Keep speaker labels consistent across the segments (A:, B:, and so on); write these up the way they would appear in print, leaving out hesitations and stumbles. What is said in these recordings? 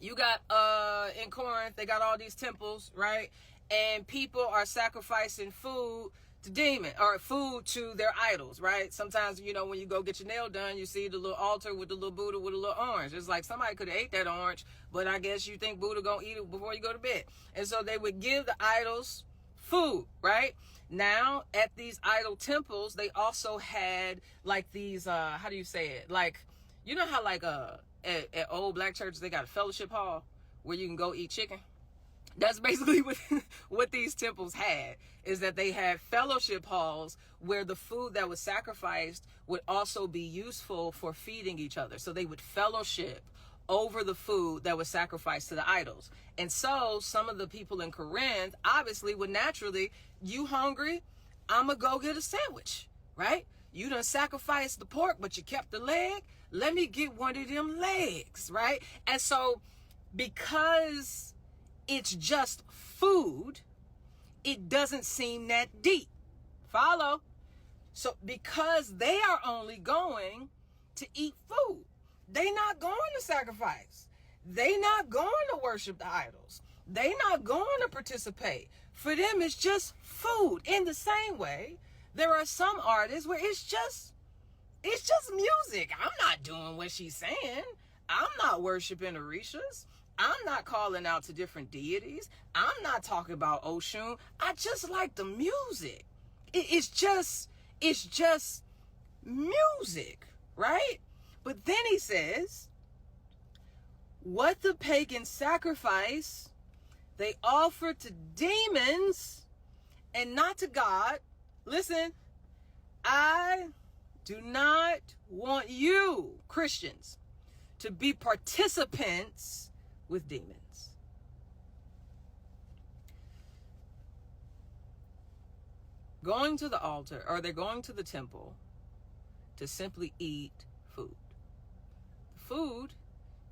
A: You got in Corinth, they got all these temples, right? And people are sacrificing food to demon, or food to their idols, right? Sometimes, when you go get your nail done, you see the little altar with the little Buddha with a little orange. It's like somebody could have ate that orange, but I guess you think Buddha gonna eat it before you go to bed. And so they would give the idols food, right? Now at these idol temples, they also had like these how do you say it, like, how like at old black churches they got a fellowship hall where you can go eat chicken. That's basically what these temples had, is that they had fellowship halls where the food that was sacrificed would also be useful for feeding each other. So they would fellowship over the food that was sacrificed to the idols. And so some of the people in Corinth obviously would naturally, you hungry? I'm going to go get a sandwich, right? You done sacrificed the pork, but you kept the leg. Let me get one of them legs, right? And so because it's just food, it doesn't seem that deep. Follow? So because they are only going to eat food, they not going to sacrifice. They not going to worship the idols. They not going to participate. For them, it's just food. In the same way, there are some artists where it's just music. I'm not doing what she's saying. I'm not worshiping Orishas. I'm not calling out to different deities. I'm not talking about Oshun. I just like the music. It's just music, right? But then he says, what the pagans sacrifice, they offer to demons and not to God. Listen, I do not want you, Christians, to be participants with demons. Going to the altar, or they're going to the temple to simply eat food. The food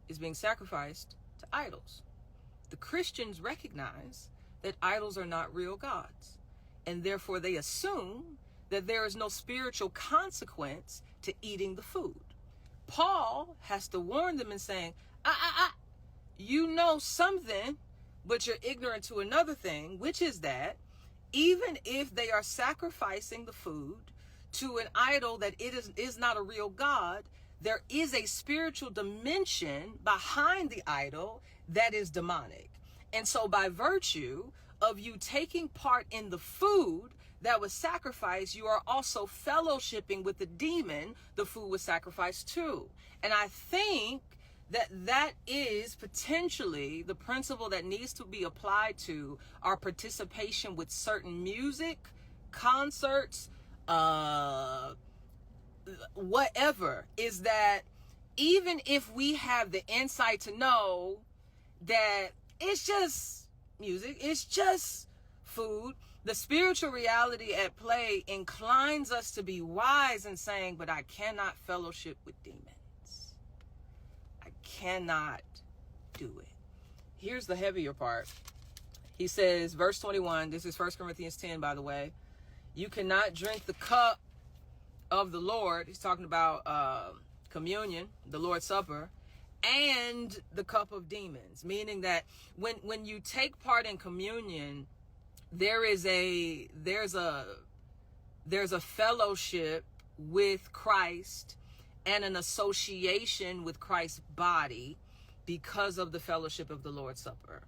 A: is being sacrificed to idols. The Christians recognize that idols are not real gods, and therefore they assume that there is no spiritual consequence to eating the food. Paul has to warn them and saying, you know something, but you're ignorant to another thing, which is that even if they are sacrificing the food to an idol that it is not a real God, there is a spiritual dimension behind the idol that is demonic. And so by virtue of you taking part in the food that was sacrificed, you are also fellowshipping with the demon the food was sacrificed to. And I think that is potentially the principle that needs to be applied to our participation with certain music, concerts, whatever, is that even if we have the insight to know that it's just music, it's just food, the spiritual reality at play inclines us to be wise in saying, but I cannot fellowship with demons. I cannot do it. Here's the heavier part. He says, verse 21, this is 1 Corinthians 10, by the way. You cannot drink the cup of the Lord. He's talking about communion, the Lord's Supper, and the cup of demons. Meaning that when you take part in communion, there's a fellowship with Christ and an association with Christ's body because of the fellowship of the Lord's Supper.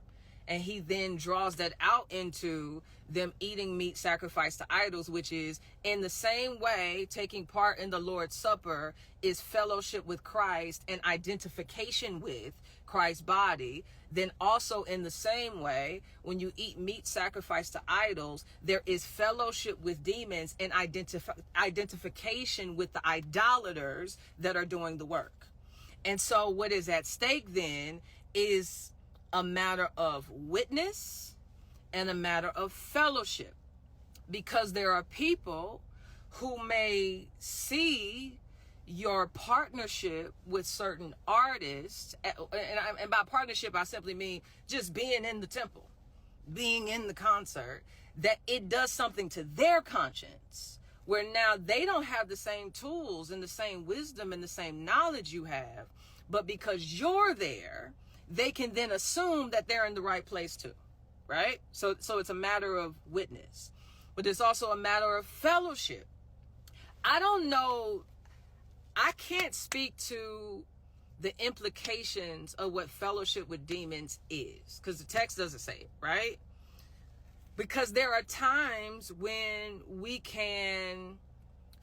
A: And he then draws that out into them eating meat sacrificed to idols, which is in the same way taking part in the Lord's Supper is fellowship with Christ and identification with Christ's body. Then also in the same way, when you eat meat sacrificed to idols, there is fellowship with demons and identification with the idolaters that are doing the work. And so what is at stake then is a matter of witness and a matter of fellowship, because there are people who may see your partnership with certain artists, and by partnership I simply mean just being in the temple, being in the concert, that it does something to their conscience, where now they don't have the same tools and the same wisdom and the same knowledge you have, but because you're there, they can then assume that they're in the right place too, right? So it's a matter of witness, but it's also a matter of fellowship. I don't know, I can't speak to the implications of what fellowship with demons is, because the text doesn't say it, right? Because there are times when we can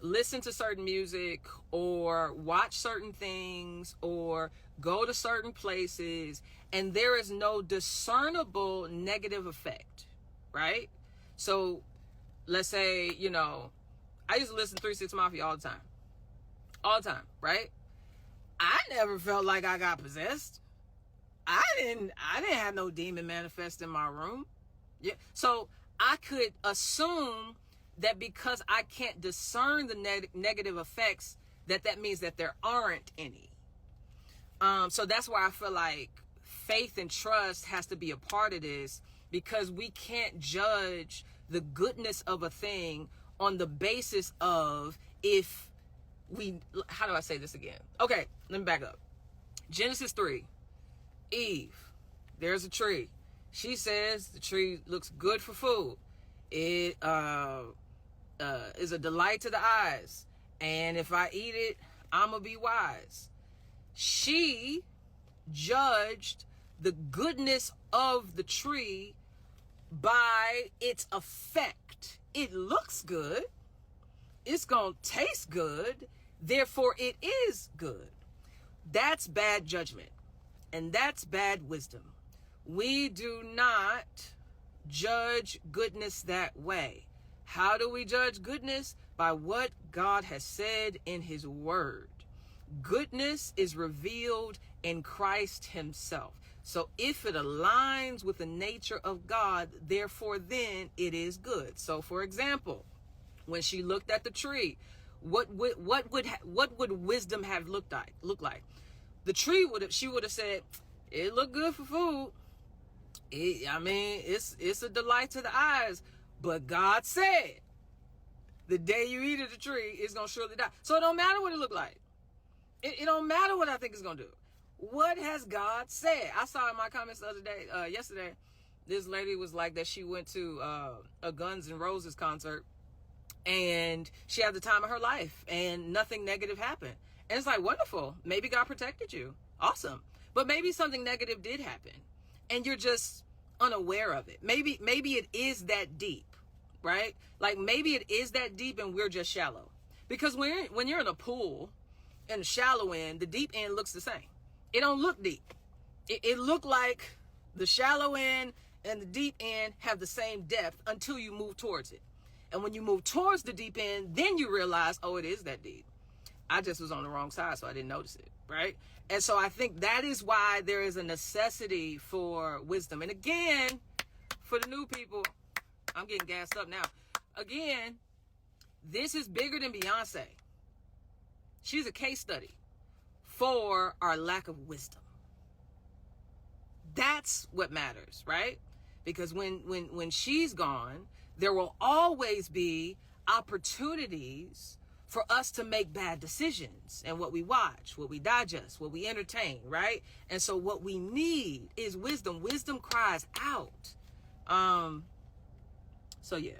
A: listen to certain music or watch certain things or go to certain places, and there is no discernible negative effect, right? So let's say, I used to listen to 3 6 Mafia all the time, right? I never felt like I got possessed. I didn't have no demon manifest in my room. Yeah. So I could assume that because I can't discern the negative effects, that means that there aren't any. So that's why I feel like faith and trust has to be a part of this, because we can't judge the goodness of a thing on the basis of how do I say this again? Okay, let me back up. Genesis 3, Eve, there's a tree. She says the tree looks good for food. It is a delight to the eyes. And if I eat it, I'm going to be wise. She judged the goodness of the tree by its effect. It looks good. It's going to taste good. Therefore, it is good. That's bad judgment. And that's bad wisdom. We do not judge goodness that way. How do we judge goodness? By what God has said in his word. Goodness is revealed in Christ himself. So if it aligns with the nature of God, therefore then it is good. So for example, when she looked at the tree, what would wisdom have looked like? The tree she would have said, it looked good for food. It's a delight to the eyes. But God said, the day you eat of the tree, it's going to surely die. So it don't matter what it look like. It don't matter what I think it's going to do. What has God said? I saw in my comments the other day, yesterday, this lady was like that she went to a Guns N' Roses concert, and she had the time of her life, and nothing negative happened. And it's like, wonderful. Maybe God protected you. Awesome. But maybe something negative did happen, and you're just unaware of it. Maybe it is that deep, right? Like maybe it is that deep and we're just shallow. Because when you're in a pool, in the shallow end, the deep end looks the same. It don't look deep. It look like the shallow end and the deep end have the same depth until you move towards it. And when you move towards the deep end, then you realize, oh, it is that deep. I just was on the wrong side, so I didn't notice it, right? And so I think that is why there is a necessity for wisdom. And again, for the new people, I'm getting gassed up now. Again, this is bigger than Beyonce. She's a case study for our lack of wisdom. That's what matters, right? Because when she's gone, there will always be opportunities for us to make bad decisions and what we watch, what we digest, what we entertain, right? And so what we need is wisdom. Wisdom cries out. So yeah.